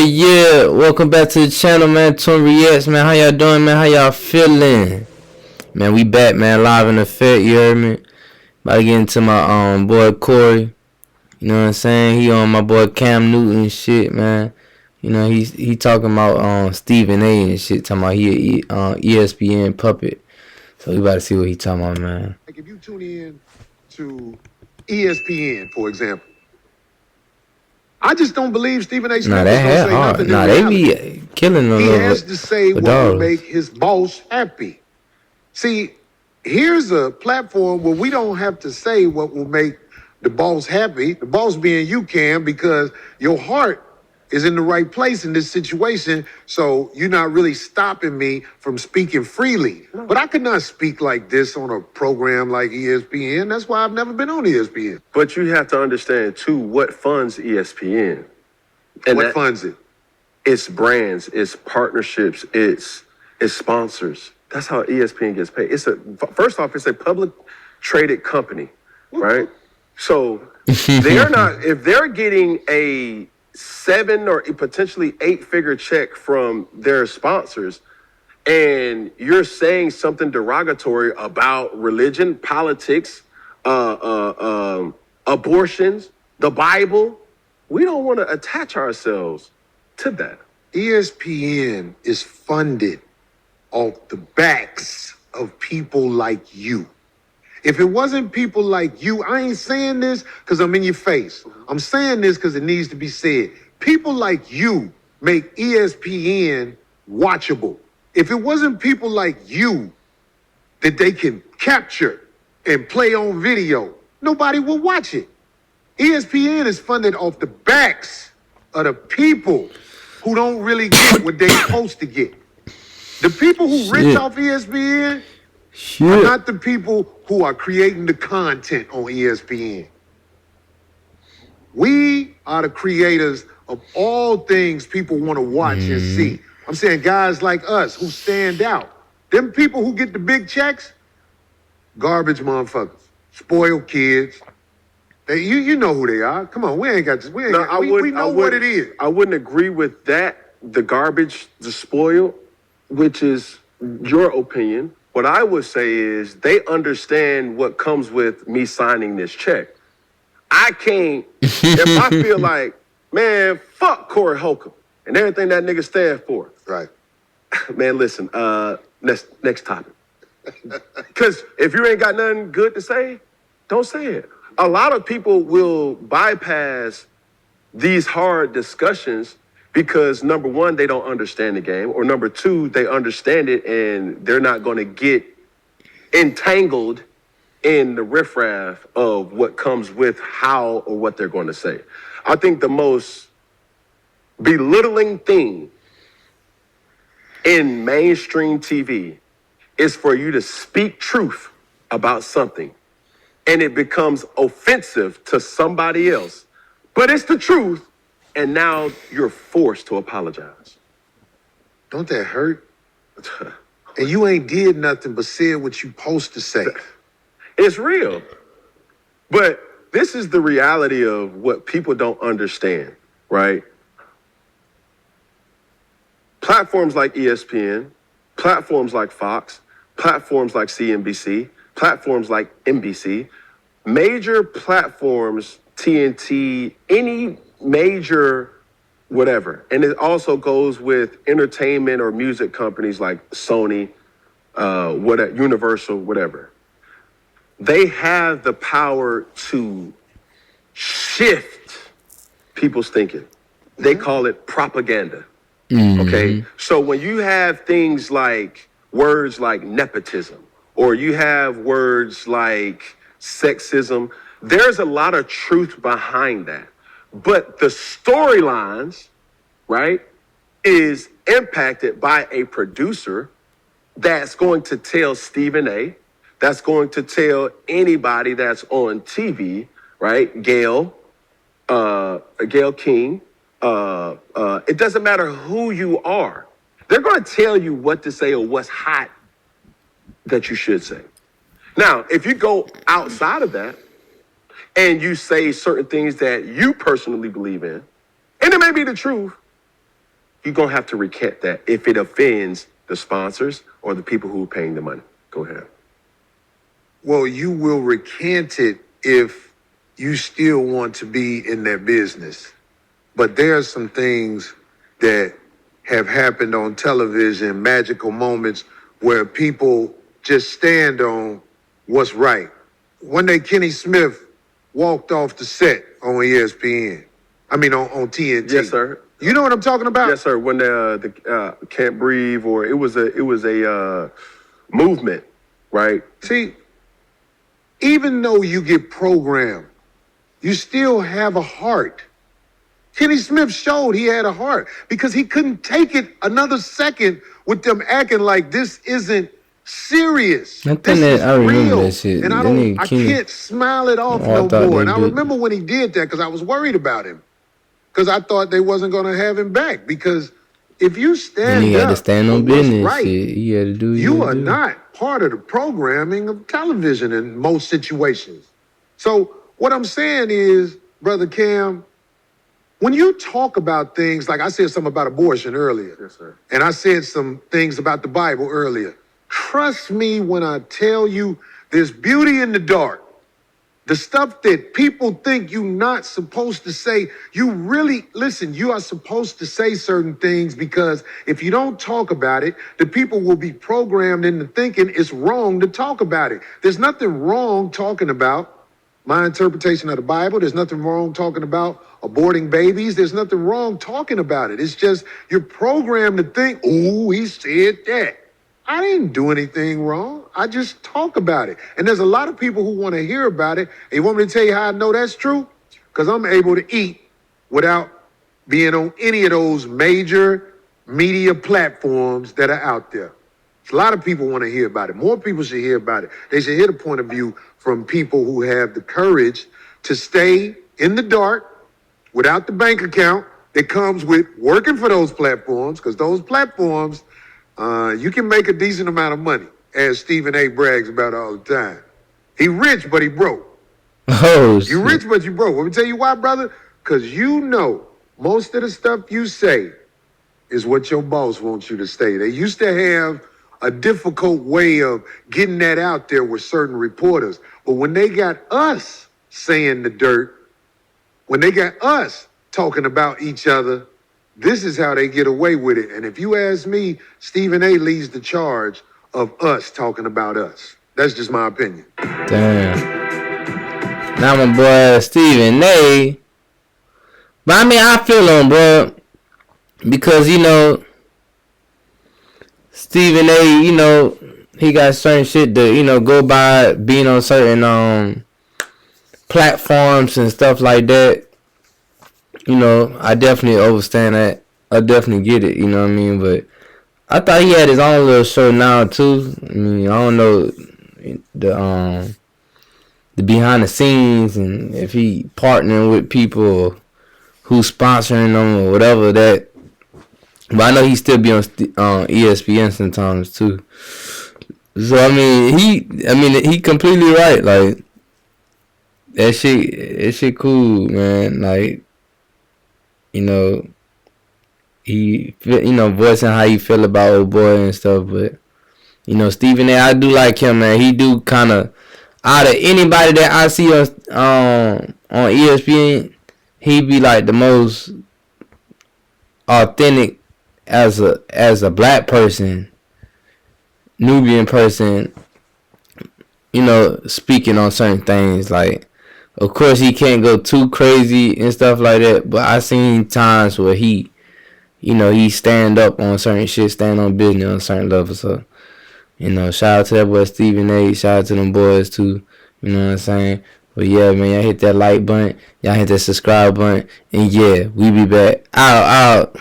Yeah. Welcome back to the channel, man. Twin Reacts, man. How y'all doing, man? How y'all feeling? Man, we back, man. Live in effect, you heard me? About to get into my boy Corey. You know what I'm saying? He on my boy Cam Newton and shit, man. You know, he talking about Stephen A and shit, talking about he ESPN Puppet. So we about to see what he talking about, man. Like if you tune in to ESPN, for example, I just don't believe Stephen A. Smith is going to say nothing. Nah, they be killing them. He has to say what will make his boss happy. See, here's a platform where we don't have to say what will make the boss happy. The boss being you, Cam, because your heart is in the right place in this situation. So you're not really stopping me from speaking freely. But I could not speak like this on a program like ESPN. That's why I've never been on ESPN. But you have to understand, too, what funds ESPN. And what funds it? It's brands, it's partnerships, it's sponsors. That's how ESPN gets paid. First off, it's a public traded company, right? So they're not, if they're getting a 7 or potentially 8-figure check from their sponsors, and you're saying something derogatory about religion, politics, abortions, the Bible, we don't want to attach ourselves to that. ESPN is funded off the backs of people like you. If it wasn't people like you, I ain't saying this because I'm in your face. I'm saying this because it needs to be said. People like you make ESPN watchable. If it wasn't people like you that they can capture and play on video, nobody would watch it. ESPN is funded off the backs of the people who don't really get what they're supposed to get. The people who rich off ESPN are not the people who are creating the content on ESPN. We are the creators of all things people want to watch and see. I'm saying guys like us who stand out. Them people who get the big checks, garbage motherfuckers, spoiled kids. You know who they are. Come on, we ain't got this. We know what it is. I wouldn't agree with that, the garbage, the spoiled, which is your opinion. What I would say is they understand what comes with me signing this check. I can't, if I feel like, man, fuck Corey Holcomb and everything that nigga stand for. Right. Man, listen, next topic. Because if you ain't got nothing good to say, don't say it. A lot of people will bypass these hard discussions because, number one, they don't understand the game, or number two, they understand it and they're not going to get entangled in the riffraff of what comes with how or what they're going to say. I think the most belittling thing in mainstream TV is for you to speak truth about something and it becomes offensive to somebody else. But it's the truth, and now you're forced to apologize. Don't that hurt? And you ain't did nothing but said what you supposed to say. It's real. But this is the reality of what people don't understand, right? Platforms like ESPN, platforms like Fox, platforms like CNBC, platforms like NBC, major platforms, TNT, any major whatever. And it also goes with entertainment or music companies like Sony, Universal, whatever. They have the power to shift people's thinking. They call it propaganda. Okay? So when you have things like words like nepotism, or you have words like sexism, there's a lot of truth behind that. But the storylines, right, is impacted by a producer that's going to tell Stephen A., that's going to tell anybody that's on TV, right, Gail King, it doesn't matter who you are. They're going to tell you what to say or what's hot that you should say. Now, if you go outside of that and you say certain things that you personally believe in, and it may be the truth, you're going to have to recant that if it offends the sponsors or the people who are paying the money. Go ahead. Well, you will recant it if you still want to be in that business. But there are some things that have happened on television, magical moments where people just stand on what's right. One day, Kenny Smith walked off the set on ESPN. I mean, on TNT. Yes, sir. You know what I'm talking about? Yes, sir. When the Can't Breathe, or it was a movement, right? See, even though you get programmed, you still have a heart. Kenny Smith showed he had a heart because he couldn't take it another second with them acting like this isn't serious. I think This is I remember real. that shit. And I can't smile it off no more. And I remember when he did that because I was worried about him. Because I thought they wasn't going to have him back. Because if you stand he had to up stand on for what's business. right, Shit. He had to do. you are not part of the programming of television in most situations. So what I'm saying is, Brother Cam, when you talk about things, like I said something about abortion earlier, Yes, sir. and I said some things about the Bible earlier, trust me when I tell you there's beauty in the dark. The stuff that people think you're not supposed to say, you really, listen, you are supposed to say certain things because if you don't talk about it, the people will be programmed into thinking it's wrong to talk about it. There's nothing wrong talking about my interpretation of the Bible. There's nothing wrong talking about aborting babies. There's nothing wrong talking about it. It's just you're programmed to think, ooh, he said that. I didn't do anything wrong. I just talk about it. And there's a lot of people who want to hear about it. And you want me to tell you how I know that's true? Because I'm able to eat without being on any of those major media platforms that are out there. A lot of people want to hear about it. More people should hear about it. They should hear the point of view from people who have the courage to stay in the dark without the bank account that comes with working for those platforms, because those platforms, you can make a decent amount of money, as Stephen A. brags about all the time. He rich, but he broke. Oh, shit. You rich, but you broke. Let me tell you why, brother. Because you know most of the stuff you say is what your boss wants you to say. They used to have a difficult way of getting that out there with certain reporters. But when they got us saying the dirt, when they got us talking about each other, this is how they get away with it. And if you ask me, Stephen A. leads the charge of us talking about us. That's just my opinion. Damn. Now my boy Stephen A. But I mean, I feel him, bro. Because, you know, Stephen A., you know, he got certain shit to, you know, go by being on certain platforms and stuff like that. You know, I definitely understand that. I definitely get it, you know what I mean? But I thought he had his own little show now too. I mean, I don't know the behind the scenes and if he partnering with people who's sponsoring them or whatever that. But I know he still be on ESPN sometimes too. So I mean, he completely right. Like that shit cool, man. Like, you know, he, you know, voicing how he feel about old boy and stuff. But, you know, Stephen A., I do like him, man. He do kind of, out of anybody that I see on ESPN, he be like the most authentic as a black person, Nubian person, you know, speaking on certain things. Like, of course, he can't go too crazy and stuff like that, but I seen times where he, you know, he stand up on certain shit, stand on business on certain levels. So, you know, shout out to that boy Stephen A. Shout out to them boys too. You know what I'm saying? But yeah, man, y'all hit that like button, y'all hit that subscribe button, and yeah, we be back. Out.